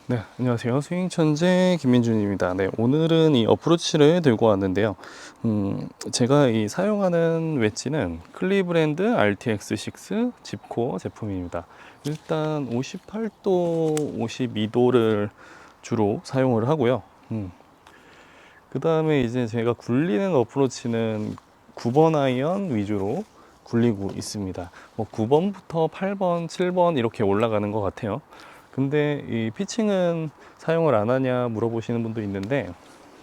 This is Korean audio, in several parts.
네, 안녕하세요. 스윙천재 김민준입니다. 네, 오늘은 이 어프로치를 들고 왔는데요. 제가 이 사용하는 웨지는 클리브랜드 RTX6 짚코어 제품입니다. 일단 58도, 52도를 주로 사용을 하고요. 그 다음에 이제 제가 굴리는 어프로치는 9번 아이언 위주로 굴리고 있습니다. 뭐 9번부터 8번, 7번 이렇게 올라가는 것 같아요. 근데 이 피칭은 사용을 안 하냐 물어보시는 분도 있는데,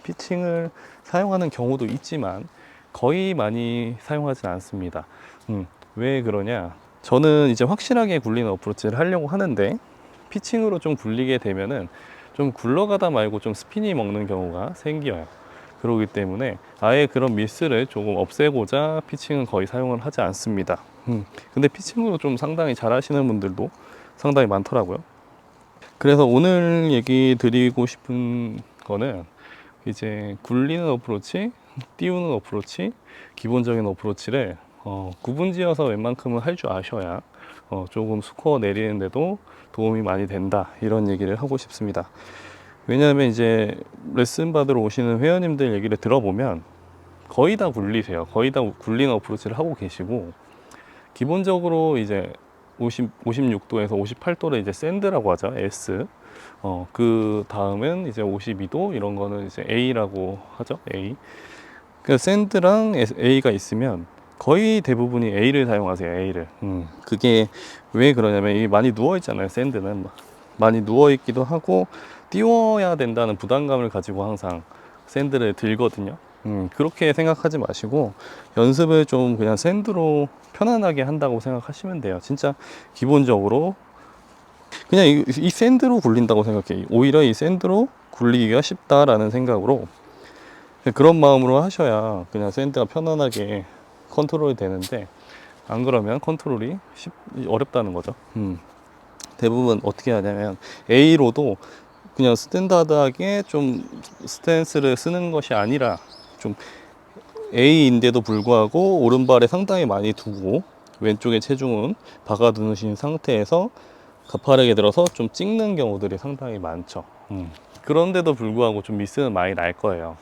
피칭을 사용하는 경우도 있지만 거의 많이 사용하진 않습니다. 왜 그러냐? 저는 이제 확실하게 굴리는 어프로치를 하려고 하는데, 피칭으로 좀 굴리게 되면은 좀 굴러가다 말고 좀 스피니 먹는 경우가 생겨요. 그러기 때문에 아예 그런 미스를 조금 없애고자 피칭은 거의 사용을 하지 않습니다. 근데 피칭으로 좀 상당히 잘 하시는 분들도 상당히 많더라고요. 그래서 오늘 얘기 드리고 싶은 거는 이제 굴리는 어프로치, 띄우는 어프로치, 기본적인 어프로치를 구분지어서 웬만큼은 할 줄 아셔야 조금 스코어 내리는데도 도움이 많이 된다, 이런 얘기를 하고 싶습니다. 왜냐하면 이제 레슨 받으러 오시는 회원님들 얘기를 들어보면 거의 다 굴리세요. 거의 다 굴리는 어프로치를 하고 계시고, 기본적으로 이제 56도에서 58도를 이제 샌드라고 하죠. S. 그 다음은 이제 52도, 이런 거는 이제 A라고 하죠. A. 그 샌드랑 A가 있으면 거의 대부분이 A를 사용하세요. A를. 그게 왜 그러냐면, 이게 많이 누워 있잖아요. 샌드는 많이 누워 있기도 하고 띄워야 된다는 부담감을 가지고 항상 샌드를 들거든요. 그렇게 생각하지 마시고 연습을 좀 그냥 샌드로 편안하게 한다고 생각하시면 돼요. 진짜 기본적으로 그냥 이 샌드로 굴린다고 생각해. 오히려 이 샌드로 굴리기가 쉽다라는 생각으로, 그런 마음으로 하셔야 그냥 샌드가 편안하게 컨트롤이 되는데, 안 그러면 컨트롤이 어렵다는 거죠. 대부분 어떻게 하냐면 A로도 그냥 스탠다드하게 좀 스탠스를 쓰는 것이 아니라, 좀 A인데도 불구하고 오른발에 상당히 많이 두고 왼쪽에 체중은 박아 두신 상태에서 가파르게 들어서 좀 찍는 경우들이 상당히 많죠. 그런데도 불구하고 좀 미스는 많이 날 거예요.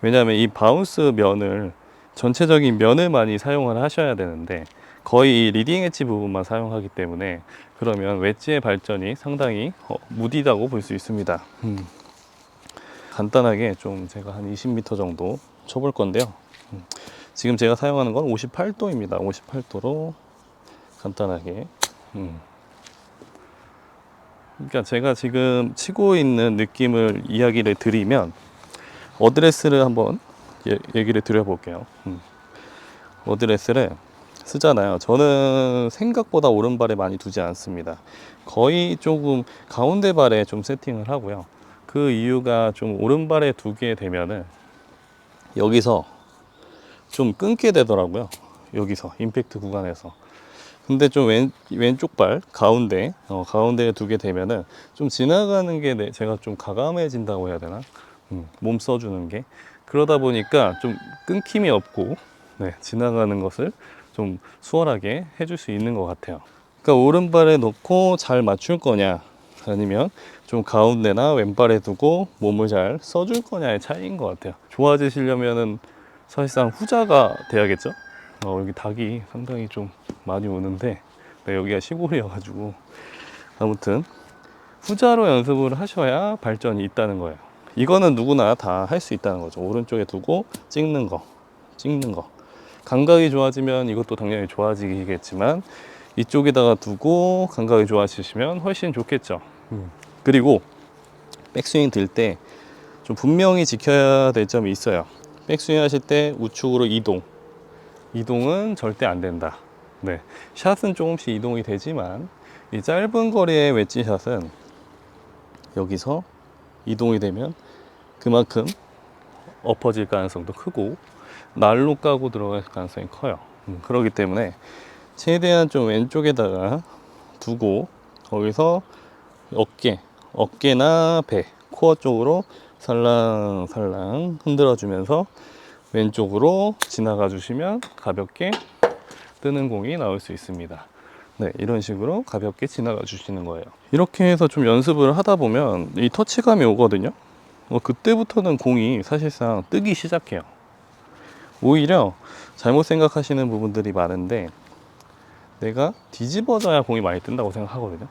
왜냐하면 이 바운스 면을, 전체적인 면을 많이 사용을 하셔야 되는데 거의 이 리딩 엣지 부분만 사용하기 때문에, 그러면 웨지의 발전이 상당히 무디다고 볼 수 있습니다. 간단하게 좀 제가 한 20m 정도 쳐볼 건데요. 지금 제가 사용하는 건 58도입니다. 58도로 간단하게. 그러니까 제가 지금 치고 있는 느낌을 이야기를 드리면, 어드레스를 한번 얘기를 드려볼게요. 어드레스를 쓰잖아요. 저는 생각보다 오른발에 많이 두지 않습니다. 거의 조금 가운데 발에 좀 세팅을 하고요. 그 이유가, 좀 오른발에 두게 되면은 여기서 좀 끊게 되더라고요. 여기서 임팩트 구간에서. 근데 좀 왼쪽 발 가운데에 두게 되면은 좀 지나가는 게 제가 좀 가감해진다고 해야 되나? 몸 써주는 게. 그러다 보니까 좀 끊김이 없고, 네, 지나가는 것을 좀 수월하게 해줄 수 있는 것 같아요. 그러니까 오른발에 놓고 잘 맞출 거냐, 아니면 좀 가운데나 왼발에 두고 몸을 잘 써줄 거냐의 차이인 것 같아요. 좋아지시려면은 사실상 후자가 돼야겠죠? 여기 닭이 상당히 좀 많이 오는데, 네, 여기가 시골이어가지고. 아무튼 후자로 연습을 하셔야 발전이 있다는 거예요. 이거는 누구나 다 할 수 있다는 거죠. 오른쪽에 두고 찍는 거. 감각이 좋아지면 이것도 당연히 좋아지겠지만, 이쪽에다가 두고 감각이 좋아지시면 훨씬 좋겠죠. 그리고 백스윙 들 때 좀 분명히 지켜야 될 점이 있어요. 백스윙 하실 때 우측으로 이동은 절대 안 된다. 네, 샷은 조금씩 이동이 되지만 이 짧은 거리의 웨지 샷은 여기서 이동이 되면 그만큼 엎어질 가능성도 크고 날로 까고 들어갈 가능성이 커요. 그렇기 때문에 최대한 좀 왼쪽에다가 두고, 거기서 어깨나 배, 코어 쪽으로 살랑살랑 흔들어 주면서 왼쪽으로 지나가 주시면 가볍게 뜨는 공이 나올 수 있습니다. 네, 이런 식으로 가볍게 지나가 주시는 거예요. 이렇게 해서 좀 연습을 하다 보면 이 터치감이 오거든요. 그때부터는 공이 사실상 뜨기 시작해요. 오히려 잘못 생각하시는 부분들이 많은데, 내가 뒤집어져야 공이 많이 뜬다고 생각하거든요.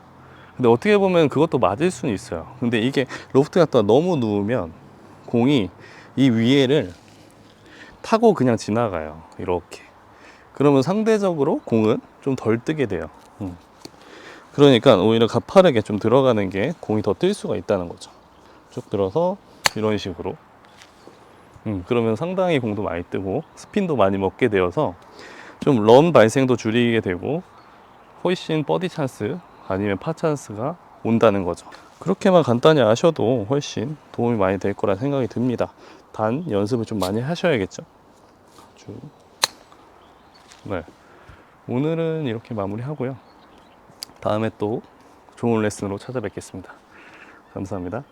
근데 어떻게 보면 그것도 맞을 수는 있어요. 근데 이게 로프트 갖다 너무 누우면 공이 이 위에를 타고 그냥 지나가요. 이렇게. 그러면 상대적으로 공은 좀 덜 뜨게 돼요. 그러니까 오히려 가파르게 좀 들어가는 게 공이 더 뜰 수가 있다는 거죠. 쭉 들어서 이런 식으로. 그러면 상당히 공도 많이 뜨고 스핀도 많이 먹게 되어서 좀 런 발생도 줄이게 되고 훨씬 버디 찬스 아니면 파 찬스가 온다는 거죠. 그렇게만 간단히 아셔도 훨씬 도움이 많이 될 거라 생각이 듭니다. 단 연습을 좀 많이 하셔야겠죠. 쭉. 네. 오늘은 이렇게 마무리하고요. 다음에 또 좋은 레슨으로 찾아뵙겠습니다. 감사합니다.